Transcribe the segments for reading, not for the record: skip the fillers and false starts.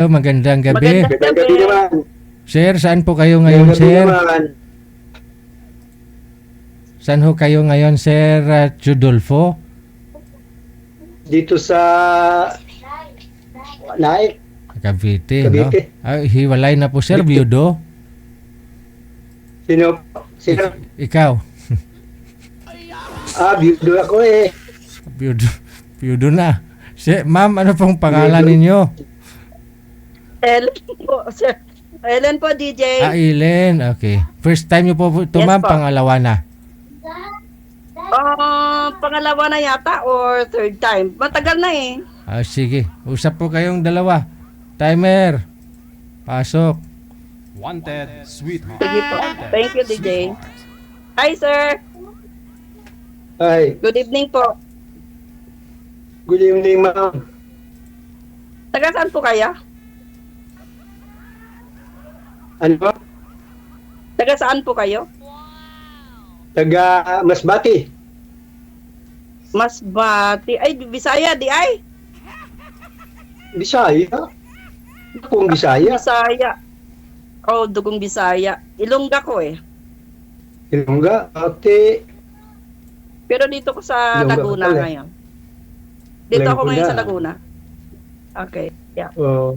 Magandang gabi. Magandang gabi naman. Sir, saan po kayo ngayon, Magandang gabi sir? naman. Saan ho kayo ngayon, Sir Chudolfo? Dito sa Naik, Cavite, no? Cavite. Hiwalay na po, sir. Biyudo. Sino? Sino? Ikaw. Biyudo ako eh. Biyudo. Biyudo na. Ma'am, ano pong pangalan ninyo? Ellen po, sir. Ellen po, DJ. Ellen. Okay. First time nyo po ito, Yes, ma'am. po. Pangalawa na. Pangalawa na yata or third time. Matagal na eh. Sige. Usap po kayong dalawa. Timer. Pasok. Wanted sweetheart. Sige po. Thank you, DJ. Hi, sir. Hi. Good evening po. Good evening, ma'am. Taga saan po kaya? Ano po? Taga saan po kayo? Taga Masbati. Masbati. Ay, Bisaya, di ay? Bisaya. Akong Bisaya. Bisaya. Oh, dugong Bisaya. Ilongga ko eh. Ilongga. Ate. Pero dito ko sa Ilongga Laguna pala. ngayon. Dito ako Laguna. ngayon sa Laguna. Okay. Yeah. Oh,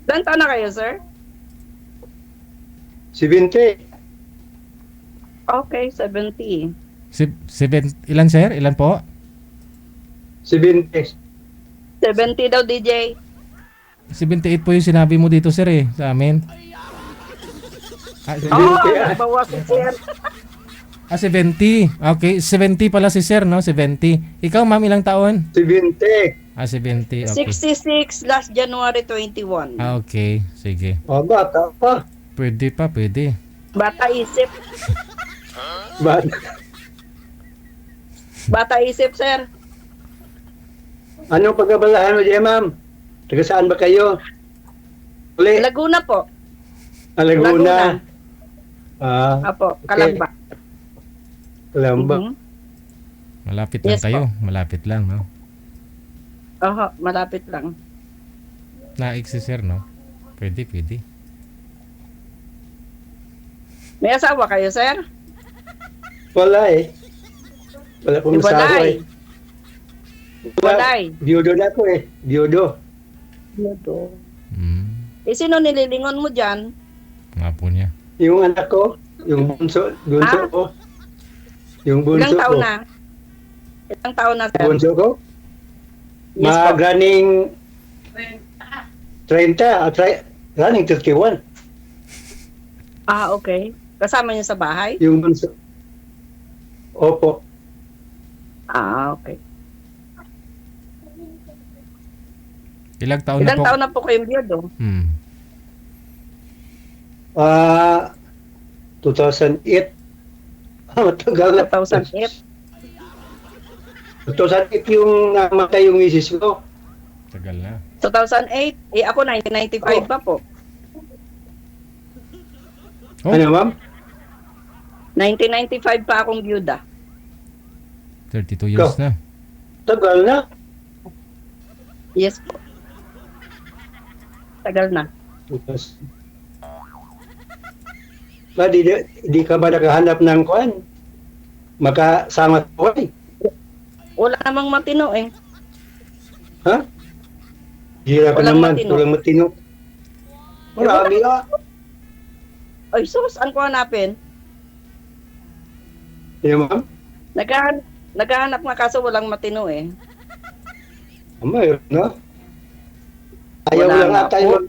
Ilan taon na kayo, sir? 70. Okay, 70. Ilan, sir? Ilan po? 70. 70 daw, DJ. 78 po yung sinabi mo dito, sir, eh. Sa amin. Oo, ah. bawas si sir. 70. Okay. 70 pala si sir, no? 70. Ikaw, ma'am, ilang taon? 70. 70. Okay. 66 last January 21. Okay. Sige. Bata pa. Pwede pa, pwede. Bata isip. Bata. Bata isip, sir. Anong pagkabalahan mo dyan, ma'am? Taga saan ba kayo? Uli. Laguna po. Laguna. Apo, Okay. Kalamba. Kalamba. Mhm. Malapit lang Yes, kayo. Malapit lang, no? Oho, malapit lang. Naik si sir, no? Pwede, pwede. May asawa kayo, sir? Wala eh. Wala akong asawa Ibalay. eh. Walay. Biyudo na ako eh. Biyudo. Eh, sino nililingon mo dyan? Nga po niya. Yung anak ko, yung bunso Ah? ko. Yung bunso Ilang taon ko. na? Ilang taon na, sir? Bunso ko? Yes, po. Running 30, running 31. Okay. Kasama niyo sa bahay? Yung bunso. Opo. Okay. Ilang taon na Ilang po? taon na po kayong biyado? 2008. Matagal na. 2008? 2008 yung namatay yung misis ko. Tagal na. 2008? Eh, ako 1995 pa po. Oh, Ano, ma'am? 1995 pa akong byuda. 32 years na. Tagal na. Yes po. Tagal na. Di ka ba nakahanap ng kwan? Makasama ko eh. Wala namang matino eh. Ha? Hirap Walang naman. matino. Walang matino. Marami ah. Ay, sus, saan ko hanapin? Yan, ma'am? Naghahanap nga kaso walang matino eh. Mayroon na. Ayaw Wala lang nga ata po. yung...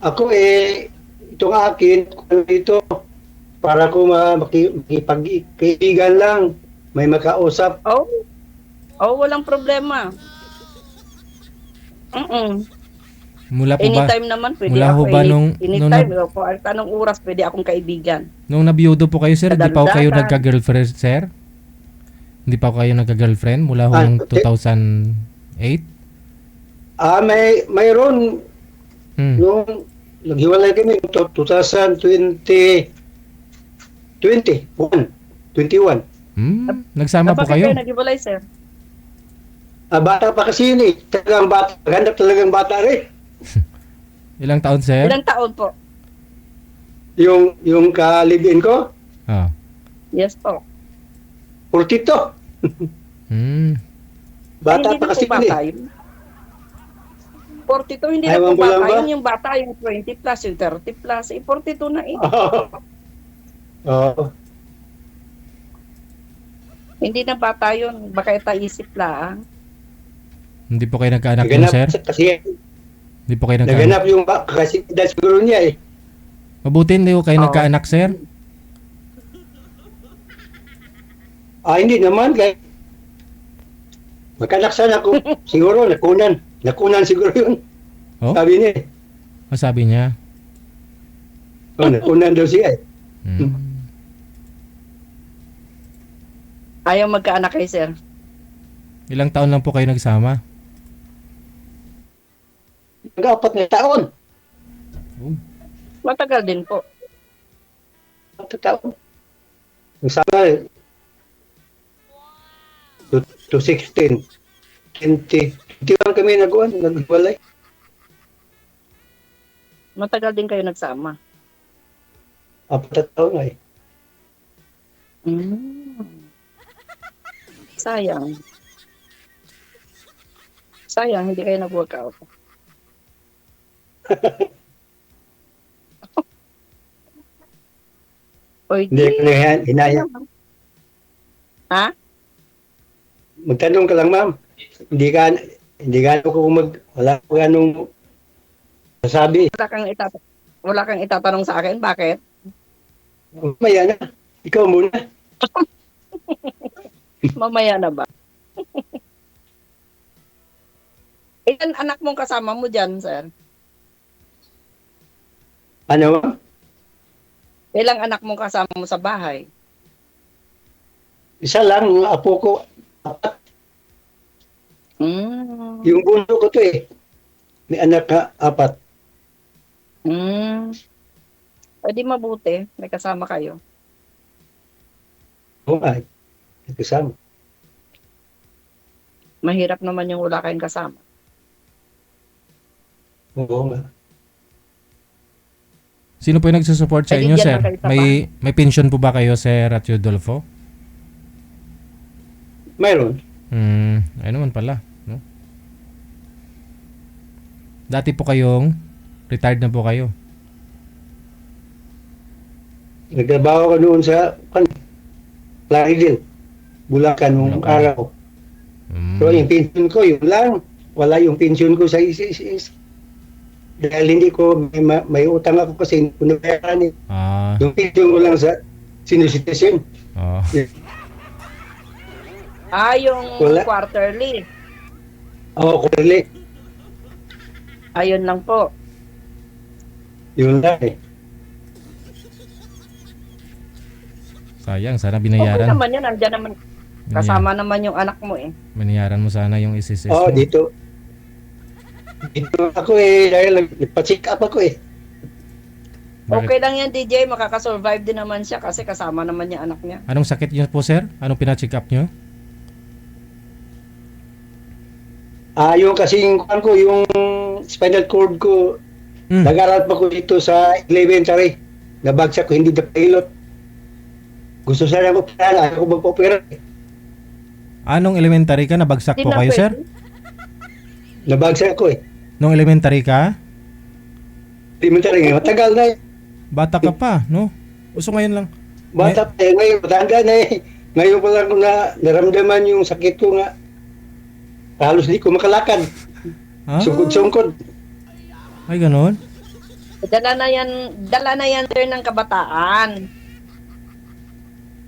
Ako eh, itong akin, kung dito, para ko makipag-kaibigan lang, may makausap. Oh, walang problema. Mula po ba? Anytime naman pwede Mula ako. ho ba nung Anytime. Kahit anong oras pwede akong kaibigan. nung nabiyudo po kayo, sir, hindi pa ho kayo Kadaldatan. nagka-girlfriend, sir? Hindi pa ho kayo nagka-girlfriend mula ho nung 2008? Mayroon, nung naghiwalay kami, 2020, 21. Nagsama po Bakit kayo? kayo nag-iwalay, sir? Bata pa kasi yun eh. Talagang bata. Maganda talagang bata rin. Ilang taon, sir? Ilang taon po? Yung ka-live-in ko, Ah. Yes po. 42. Hmm. Bata Hindi pa na kasi po bata yun eh. yun. 42, hindi na Ewan po ko lang bata ba? yun. Yung bata, yung 20 plus, yung 30 plus. 42 na eh. Oo. Hindi na bata yun. Baka itaisip lang. Hindi po kayo nagkaanak nun, Naganap sir? kasi Hindi po kayo nagkaanak? naganap yung kasi siguro niya eh. Mabuti hindi po kayo Oo. nagkaanak, sir? Hindi naman. Kaya magkanak sana ako. Siguro, nakunan. Nakunan siguro yun. Oh? Sabi niya eh. Sabi niya? Nakunan daw siya eh. Hmm. Ayaw magkaanak kay sir. Ilang taon lang po kayo nagsama? Nag-apat na taon. Matagal din po. 4 taon. Nagsama eh. 2016. 20. 21 kami nagwalay. Matagal din kayo nagsama. 4 taon na eh. Sayang. Sayang, hindi kayo nag-workout. Oy, Hindi ko na hinaya. Ha? Magtanong ka lang, ma'am. Hindi ka ako wala ko anong masabi. Wala kang itatanong sa akin, bakit? Maya na. Ikaw muna. Mamaya na ba? Ilan anak mong kasama mo dyan, sir? Ano, ma'am? Ilang anak mong kasama mo sa bahay? Isa lang, yung apo ko. 4. Yung bunso ko to eh. May anak ka 4. Pwede mabuti. May kasama kayo. Oo nga. Nagkasama. Mahirap naman yung wala kayong kasama. Oo nga. Sino po yung nagsusupport sa Ay, inyo, bigyan sir? lang kayo sa May pension po ba kayo, Sir at Rodolfo? Mayroon. Ay naman pala, no? Dati po kayong retired na po kayo. Nagtrabaho ko noon sa Plaridel. Bulacan nung Bulacan. araw. So yung pension ko, yun lang. Wala yung pension ko sa ICCS. Dahil hindi ko, may utang ako kasi hindi ko nabayaran eh. Ah, Yung pension ko lang sa senior citizen. oh. Yung Wala. quarterly. Oo, kurili. Ayun lang po. Yun lang eh. Sayang, sana Okay binayaran. naman yun. Andyan naman. Kasama naman yung anak mo eh. Binayaran mo sana yung SSS Oo, mo. dito. Dito ako eh, dahil nagpa-check up ako eh. Bakit? Okay lang yan, DJ. Makakasurvive din naman siya kasi kasama naman yung anak niya. Anong sakit niyo po, sir? Anong pina-check up niyo? Yung kasing kuwan ko, yung spinal cord ko, nag-aral pa ko dito sa elementary. Nabagsak ko, hindi na pilot. Gusto sana ko pala, ayaw ko magpa-opera. Anong elementary ka? Nabagsak Hindi po na kayo, pwede. sir? Nabagsak ko eh. Nung elementary ka? Elementary, matagal na eh. Bata ka pa, no? Gusto ngayon lang. Bata pa eh, ngayon, matanda na eh. Ngayon pa lang ko naramdaman yung sakit ko nga. Halos di ko makalakad. Ah, Sungkod-sungkod. ay ganon? Dala na yan sir ng kabataan.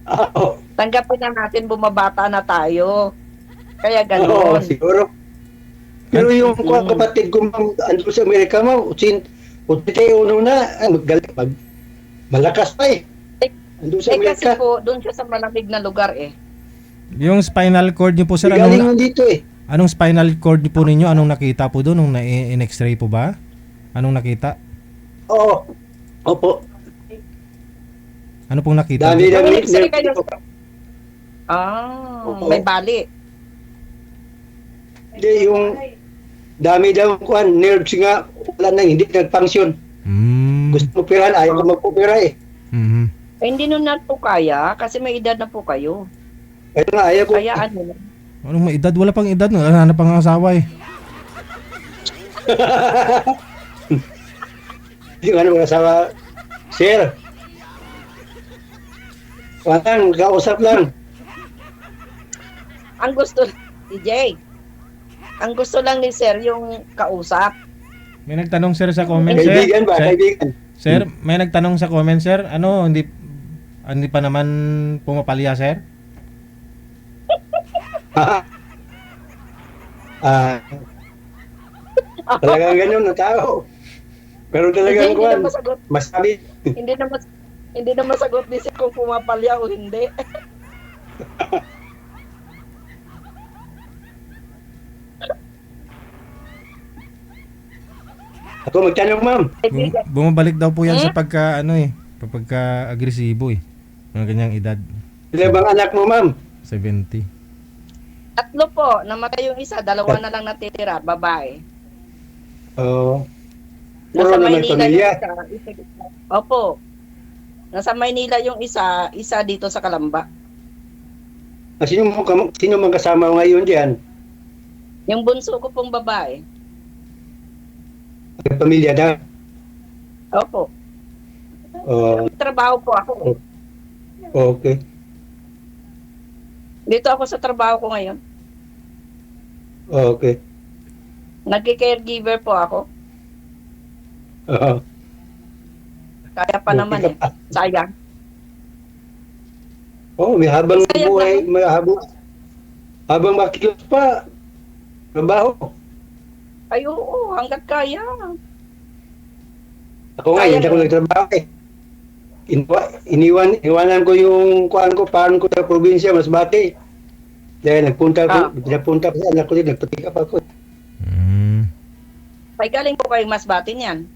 Oo, Tanggapin na natin bumabata na tayo. Kaya oo, ganoon. siguro. Pero yung kapatid ko andun sa Amerika mo, 81 na, malakas pa eh. Andun sa Kasi Amerika. po, doon siya sa malamig na lugar eh. Yung spinal cord niyo po, sir, Galing anong, yun dito eh. anong spinal cord niyo po ninyo? Anong nakita po doon? Nung in-x-ray po ba? Anong nakita? Oo. Opo. Ano pong nakita? Dami na Yung may X-ray kayo. Opo. May bali. Hindi, yung dami daw kuan, nerves nga, wala na, hindi nag-function. Gusto mo operahan, ayaw ko mag-opera eh. Mhm. Eh, hindi nun na po kaya kasi may edad na po kayo. Kaya nga, ayaw ko. Kaya ano, Anong may edad? Wala pang edad. Hanap pang asawa eh. Yung ano, mga asawa, sir. Parang, kausap lang. ang gusto, DJ, ang gusto lang ni Sir yung kausap. May nagtanong sir sa comment sir. Kaibigan ba? Sir, Kaibigan. sir, may nagtanong sa comment sir. Ano, hindi pa naman pumapalya sir? Ah, talagang ganyan na tao. Pero talagang Hindi kuan, na masagot, masabi. hindi na masagot ni Sir kung pumapalya o hindi. Ako magtanong, ma'am. Bumabalik daw po yan sa pagka pagka agresibo eh. Mga ganyang edad. Ilan bang anak mo, ma'am? 70. 3 po, namatay yung isa, 2 na lang natitira, babae. Oo. Nasa Puro na may Maynila pamilya. yung isa. Opo. Nasa Maynila yung isa dito sa Kalamba. Sino man kasama mo ngayon diyan? Yung bunso ko pong babae. May pamilya na. Opo. Oo. Trabaho po ako. Okay. Dito ako sa trabaho ko ngayon. Okay. Nagki-caregiver po ako. Oo. Kaya pa naman eh. Sayang. Oh, may habang Sayang buhay, may habang makilos pa. Trabaho. Ay oo, hanggat kaya. Ako nga, hindi ako nagtrabaho eh. Iniwanan ko yung kuan ko, paano ko sa probinsya, Masbate. Dahil nagpunta ko sa anak ko din, nagpatika pa ako. Ay galing po kayong Masbate niyan.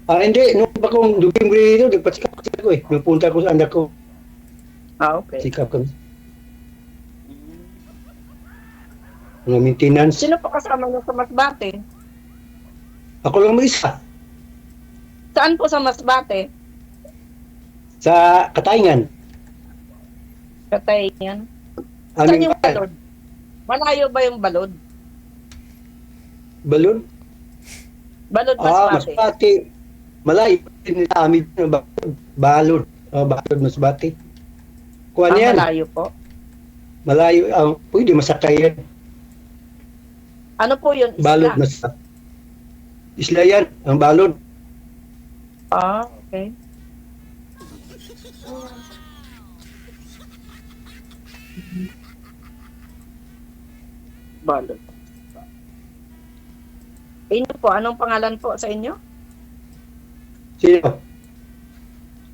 Hindi, nung pa kong dugim ko dito, nagpatika ko eh. Nagpunta ko sa anak ko, Okay. sikap kami. Mga maintenance. Sino po kasama niyo sa Masbate? Ako lang mag-isa. Saan po sa Masbate? Sa Katayngan. Katay yan. Saan Aming yung balod? Malayo ba yung balod? balon. Balod Masbate. Masbate. Malayo din sa amin. Balon. Balon, Masbate. Kuha yan. Malayo po. Malayo. Pwede masakay yan. Ano po yun? Isla? Balon, Masbate. Isla yan. Ang balon. Okay. Balod. Inyo po, anong pangalan po sa inyo? Sino?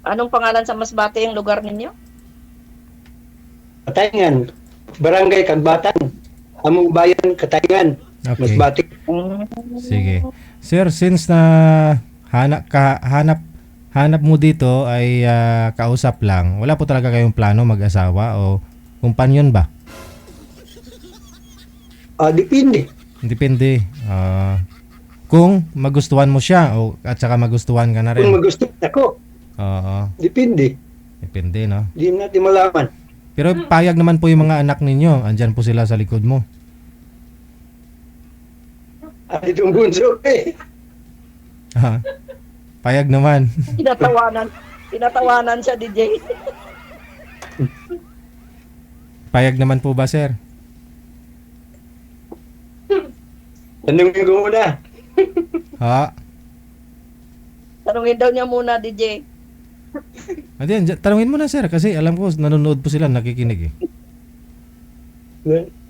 Anong pangalan sa Masbate yung lugar ninyo? Katayngan. Barangay Kagbatan. Among bayan, Katayngan. Okay. Masbate. Sige. Sir, since na hanap mo dito ay kausap lang, wala po talaga kayong plano mag-asawa o kumpanyon ba? Depende. Depende. Kung magustuhan mo siya o at saka magustuhan ka na rin. Kung magusto ako. Oo. Depende. Depende, no? Hindi natin malaman. Pero payag naman po yung mga anak ninyo. Andyan po sila sa likod mo. Itong bunso eh. Ha? Payag naman. Tinatawanan siya, DJ. Payag naman po ba, sir? Tanungin ko muna. Ha? Tanungin daw niya muna, DJ. Andiyan, tanungin mo na, sir. Kasi alam ko, nanonood po sila, nakikinig eh.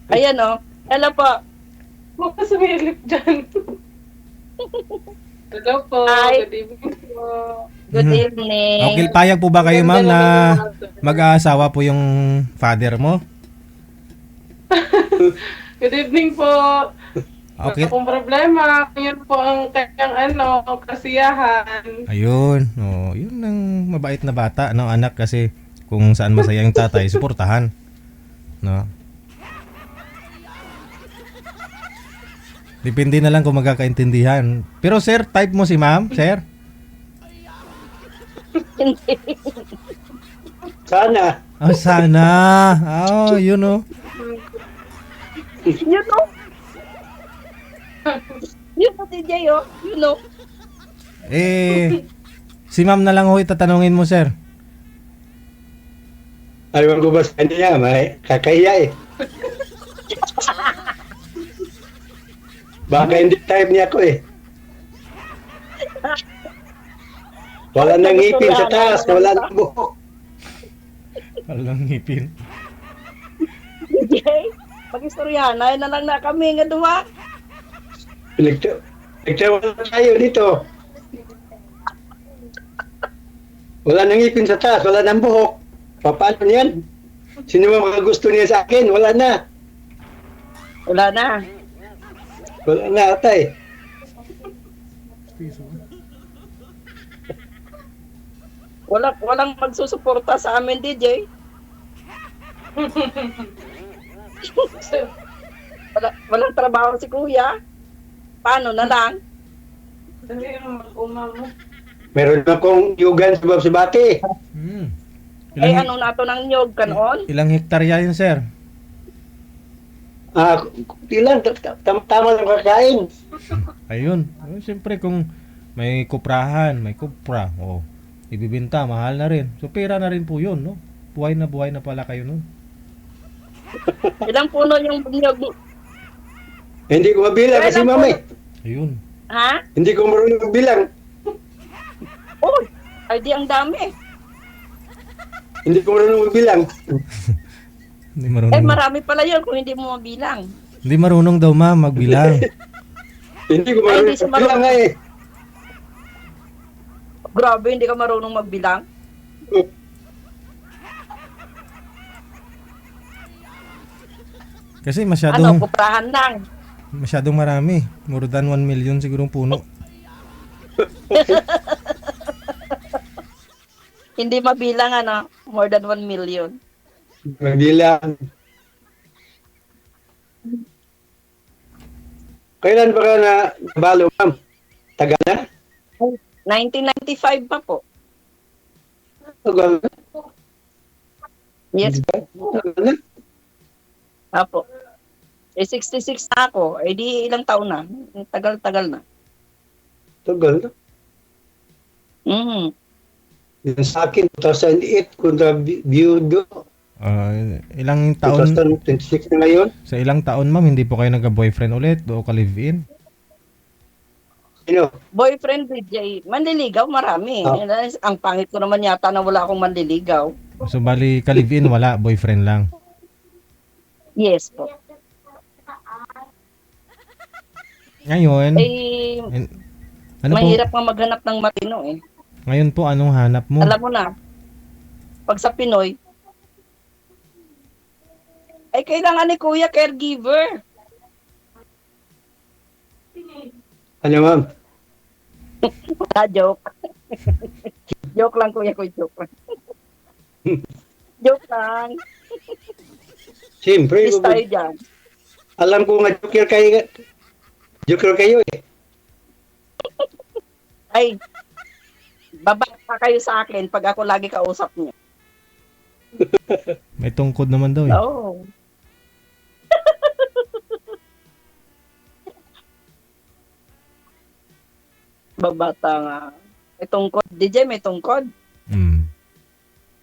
Ayan o. Hello po. Huwag ka sumilip dyan. Hello po. Hi. Good evening po. Good Mhm. evening. Okay, payag po ba kayo, ma'am, na mag-aasawa po yung father mo? Good evening po. Okay. Wala akong problema. Yun po ang kanyang kasiyahan. Ayun. Oh, yun ang mabait na bata, no, anak, kasi kung saan masaya yung tatay, suportahan. No. Depende na lang kung magkakaintindihan. Pero sir, type mo si ma'am, sir? Hindi. Sana. Oh, sana. Oh, yun oh. You know? Yun po, DJ, oh. You know? Eh, si ma'am na lang ho itatanungin mo, sir. Ayaw ko ba sa kanya, may kakahiya eh. Baka hindi type niya ako eh. Wala nang ngipin sa taas, wala nang buhok. Walang ngipin. DJ, pag-istoryahan, na lang na kami nga duwa. Nagtawa tayo dito. Wala nang ngipin sa taas, wala nang buhok. Paano yan? Sino mga gusto niya sa akin? Wala na. Wala na. Wala na, atay. Walang magsusuporta sa amin, DJ. Walang trabaho si kuya. Paano na lang? Dali naman umamo. Meron akong yugan sa Babsibati. Hmm. Ay, ano na to ng nyog kanon? Ilang hektarya yun, sir? Kunti lang, tama lang kakain. Ayun. Siyempre kung may kuprahan, may kupra, ibibinta, mahal na rin. So, pera na rin po yun, no? Buhay na pala kayo nun. Ilang puno yung nyog? Hindi ko mabilang kasi Kailan mamay. Ayun. Ha? Hindi ko marunong magbilang. Uy, ay di ang dami. Hindi ko marunong magbilang. Hindi marunong. Eh, marami pala yun kung hindi mo mabilang. Hindi marunong daw, ma'am, magbilang. Hindi ko Ay, hindi marunong siya magbilang nga eh. Grabe, hindi ka marunong magbilang. Kasi Ano, kuprahan lang. masyadong marami. More than 1 million sigurong puno. Hindi mabilang, ano, more than 1 million. Magbilang. Kailan ba ka na nabalo, ma'am? Tagal na? 1995 pa po. Tagal na? Yes, Tagal na? apo. Eh, 66 na ako. Eh, di ilang taon na. Tagal-tagal na. Tagal na. Mm. Yung sa akin, 2008, kontra Biyudo. Ilang taon, 2026 na ngayon. sa ilang taon, ma'am, hindi po kayo nagka-boyfriend ulit o ka-live-in? Sino? Boyfriend, DJ. Manliligaw, marami. Ang pangit ko naman yata na wala akong manliligaw. So, bali, ka-live-in, wala, boyfriend lang. Yes po. Ngayon, Eh, ano po, mahirap nga maghanap ng matino eh. ngayon po, anong hanap mo? Alam mo na, pag sa Pinoy, ay kailangan ni Kuya caregiver. Ano, ma'am? Joke. Joke lang, Kuya, joke lang. Joke lang. Siyempre, Please tayo dyan. alam ko nga joker kayo eh. Ay, babaka kayo sa akin pag ako lagi kausap niyo. May tungkod naman daw eh. Oo. Babata nga. May tungkod. DJ, may tungkod. Mm.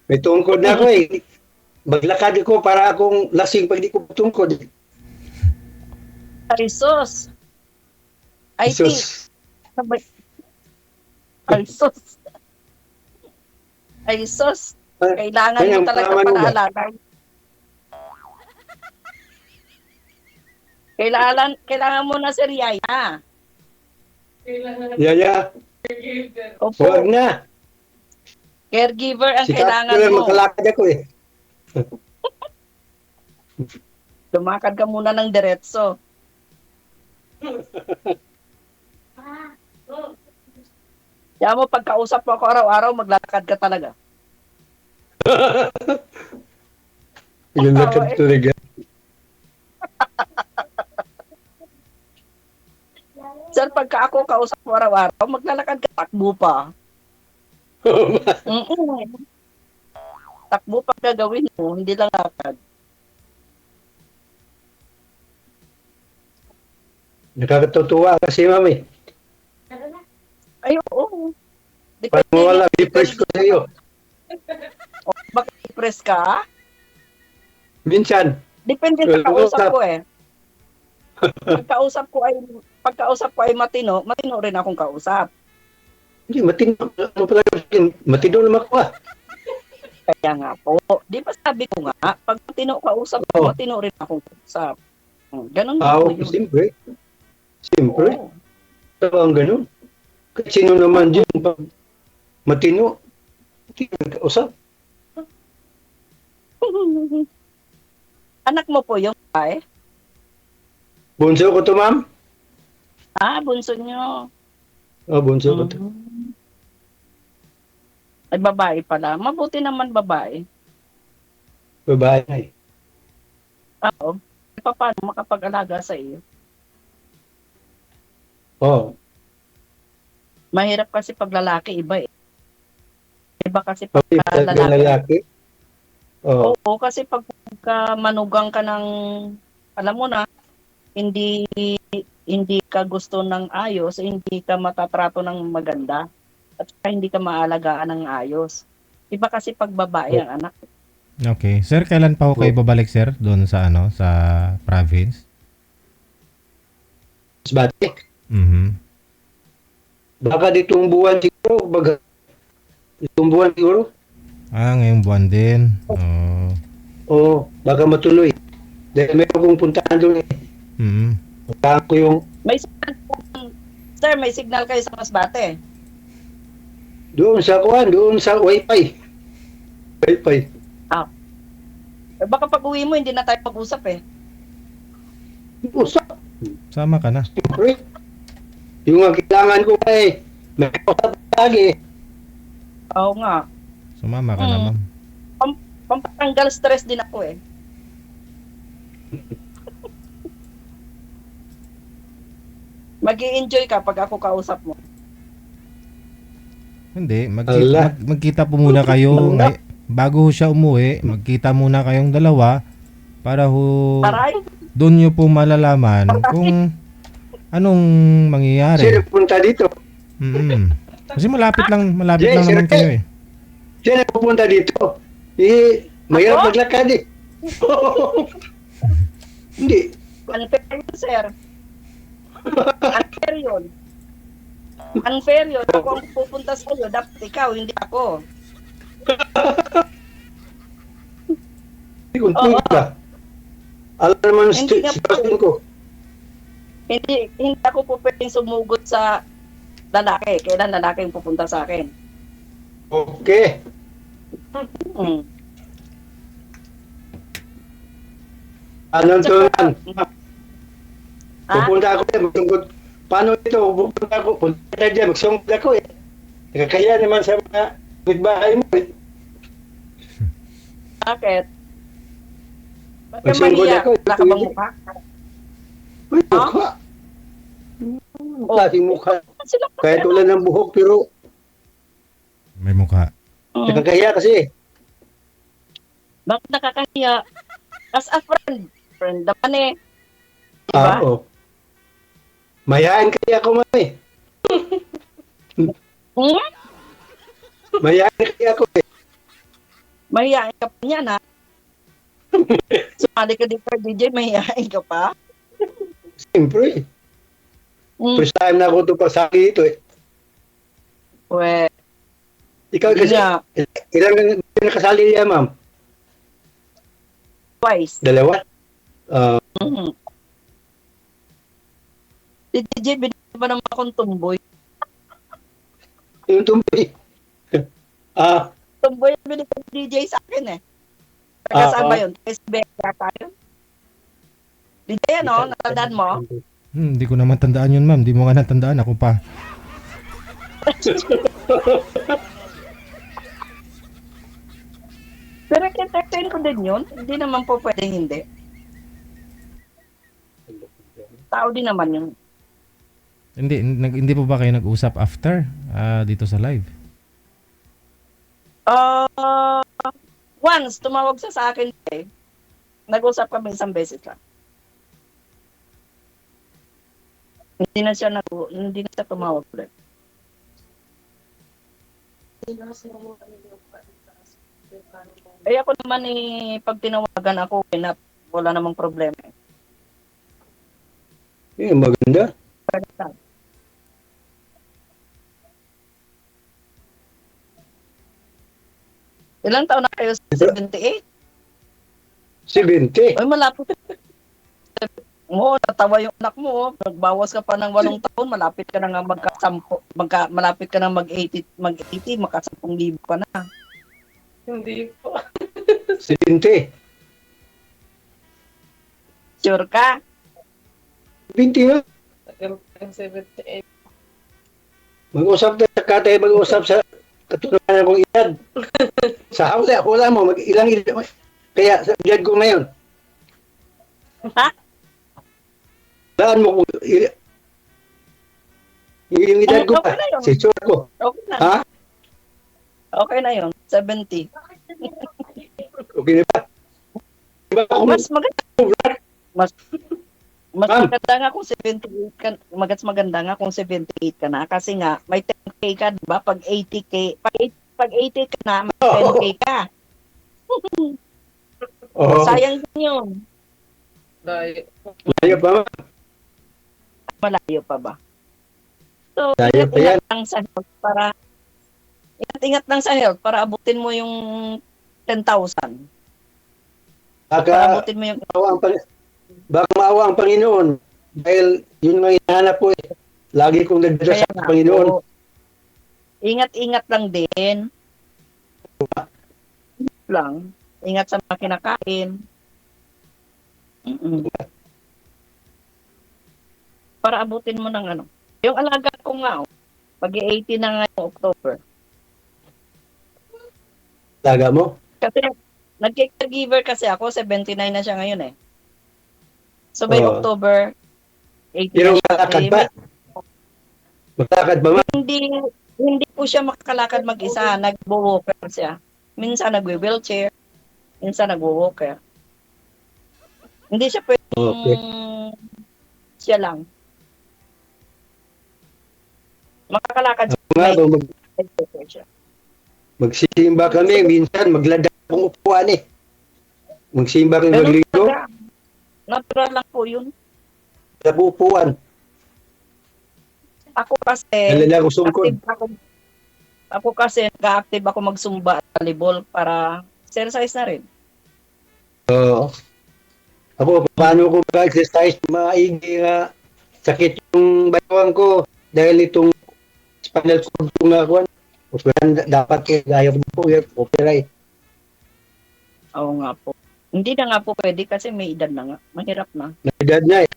May tungkod na ako eh. Maglakad ko para akong lasing pag di ko tungkod. Ay, sus. Ay, Jesus. Ay, sus. Ay, sus. Kailangan Kaya, mo talaga malaman mo ba? paalala. Kailangan mo na si Riaya. Kailangan Yaya, Opo. huwag na. Caregiver ang Si kailangan Kapil, mo. makalakad ako eh. Lumakad ka muna ng diretso. Kaya mo, pagkausap mo ako araw-araw, maglakad ka talaga. Yung lakad talaga. Sir, pagka ako kausap mo araw-araw, maglalakad ka, takbo pa. Mm-mm. Takbo pa gagawin mo, hindi lang lakad. Nakakatutuwa kasi, mami. Ay, oo. Parang wala, depressed ko sa iyo. Bakit depressed ka? Minsan. Depende sa kausap ko eh. Pagkausap ko ay matino rin akong kausap. Hindi, matino. Ano pala, matino naman ako ah. Kaya nga po, di ba sabi ko nga, pag matino kausap ko, Oo. matino rin akong kausap. Ganun nga po yun. Siyempre. Siyempre. Oo. So, ang ganun. Kasi sino naman dyan, pag matino, hindi ka usap. Anak mo po yung babae? Bunso ko to, ma'am. Bunso nyo. Bunso ko to. Ay, babae pala. Mabuti naman babae. Babae na eh. Oo. Paano makapag-alaga sa iyo? Oo. Mahirap kasi pag lalaki, iba eh. Iba kasi pag Pati pag lalaki. lalaki. Oo. Oo, kasi pag manugang ka ng, alam mo na, hindi ka gusto ng ayos, hindi ka matatrato ng maganda, at saka hindi ka maalagaan ng ayos. Iba kasi pag babae ang anak. Okay. Sir, kailan pa ho kayo babalik, sir? Doon sa sa province? Bati. Mhm. Baka ditong buwan siguro. Baga, ditong buwan siguro. Ngayong buwan din. Oh. Oo. Baka matuloy. Dahil meron kong puntahan doon eh. Mhm. Puntahan ko yung May signal po, sir, may signal kayo sa Masbate. doon sa kuhan, doon sa wifi. Wifi. Baka pag uwi mo, hindi na tayo mag-usap eh. Usap. Sama ka na. Siyempre. Yung ang kailangan ko ay may usap lagi. Oo nga. Sumama ka na, ma'am. Pampatanggal stress din ako eh. Mag-i-enjoy ka pag ako kausap mo. Hindi, Ala. magkita po muna kayo. Bago siya umuwi, magkita muna kayong dalawa para Aray, doon nyo po malalaman kung anong mangyayari. Sino punta dito? Mm. Kasi malapit lang Jay, naman sir, kayo eh. Sino pupunta dito? Mahirap Ako? maglakad eh. Hindi. unfair yun, sir. Unfair yun. Unfair yun. Ako ang pupunta sa iyo, dapat ikaw, hindi ako. Hindi ko Oo. ba? Alam naman Hindi nga po. sitwasyon ko. Hindi ako po pwedeng sumugod sa lalaki. Kailan lalaki yung pupunta sa akin? Okay. Hmm. Anong tunan? Ha? Pupunta ako eh, magsungkod. Paano ito? Pupunta ako, punta na dyan, magsungkod ako eh. Nakakaya naman sa mga bitbahay mo eh. Bakit? Bakit Magsungkod mahiya? ako, Wala ka bang mukha? Uy, mukha. Klaseng mukha. Sila Kahit wala ng buhok, pero May mukha. nakakaya kasi eh. Bakit nakakahiya? As a friend naman eh. Diba? Oo. Mayayain kaya ako mami. Hmm? Mayayain kaya ako eh. Mahihain ka pa niyan, ha? Sumali ka dito, DJ, mahihain ka pa? Siyempre. Hmm. First time na ako ito pasali ito eh. We, Ikaw kasi, nga, ilang nakasali niya ma'am? twice. Dalawa? Mm-hmm. Si DJ, binigyan ba naman akong tumboy? Yung tumbi. Tumboy ang binigyan ni DJ sa akin eh. Pagkasama yun? SB yata yun? DJ, ano? Natandaan mo? Hindi ko naman tandaan yun, ma'am. Di mo nga natandaan. Ako pa. Pero entertain ko din yun. Hindi naman po pwedeng hindi. Tao din naman yun. Hindi po ba kayo nag-usap after dito sa live? Once, tumawag siya sa akin eh. Nag-usap kami isang beses lang. Hindi na siya tumawag ulit. Eh ako naman pag tinawagan ako, wala namang problema. Maganda. Ilang taon na kayo? 78? 70. Ay, malapit. Oo, natawa yung anak mo. Oh. Nagbawas ka pa ng 8 taon, malapit ka na nga malapit ka na mag-80, maka-10,000 ka na. Hindi po. 70. Sure ka? 20 nga. Tagal pa yung 78. Mag-usap na sa katay, mag-usap sa katunayan kong edad. Sa wala mo, ilang edad. Kaya sa edad ko ngayon. Ha? Saan mo kung yung edad ko Okay pa, na yun. si sure ko. Okay na. Ha? Okay na yun. 70. Okay na ba? Diba ako Mas maganda. Mas Ma'am. maganda nga kung 78 ka. Mas maganda nga kung 78 ka na kasi nga may 10k ka, 'di ba? Pag 80k, pag 80 ka na, may 10k ka. Oo. Sayang din 'yun. Dahil, Layo pa ma. Malayo pa ba? So, Layo pa ingat lang sa health para ingat lang sa health para abutin mo yung 10,000. Para Baka abutin mo yung maawa ang Panginoon. Dahil yun nga hinahanap ko eh. Lagi kong nagdadasal Kaya sa nga, Panginoon. oo. Ingat-ingat lang din. Lang. Ingat sa mga kinakain. Mm-mm. Para abutin mo ng ano. Yung alaga ko nga, pag-80 na nga yung October. Laga mo? Kasi nag-caregiver kasi ako, 79 na siya ngayon eh. So by Oo. October, 80 Pero na siya. maglakad Eh, ba? Maglakad ba ma? hindi po siya makakalakad mag-isa. Nag-walker siya. Minsan nag-wheelchair. Minsan nag-walker. Hindi siya pwedeng Okay. siya lang. Makakalakad siya. Nga, May kung wheelchair siya. magsisimba kami, minsan maglada akong upuan eh. Magsimba kami Pero magligo, natural lang po yun. sa upuan. Ako kasi, Nalala ko sungkod. ako kasi, nag-active ako magsumba at volleyball para exercise na rin. Oo. Ako, paano ko mag-exercise, maigi nga sakit yung bayawang ko dahil itong spinal cord ko nga kuwan. Dapat gaya mo po yung opera eh. Oo nga po. Hindi na nga po pwede kasi may edad na nga. Mahirap na. Edad na eh.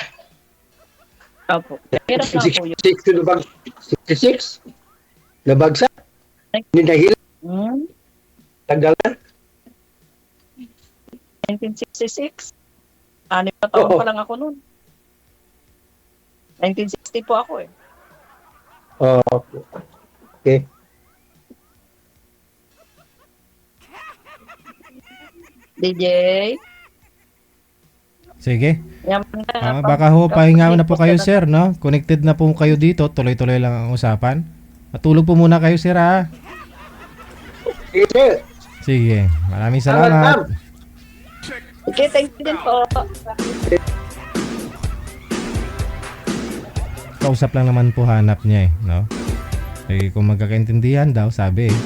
Opo. Mahirap na po yun. 66 to nabag 66? Nabagsak? Hindi nahila. Tagal na. 1966? 6 na taon Oo. pa lang ako noon. 1960 po ako eh. Oo. Okay. DJ? Sige. Yaman na. Baka ho, pahinga na po kayo, sir, no? Connected na po kayo dito. Tuloy-tuloy lang ang usapan. Matulog po muna kayo, sir, ha? Sige, sir. Sige. Maraming Salamat, ma'am. salamat. Okay, thank you din po. Kausap lang naman po hanap niya, eh, no? Eh, kung magkakaintindihan daw, sabi, eh.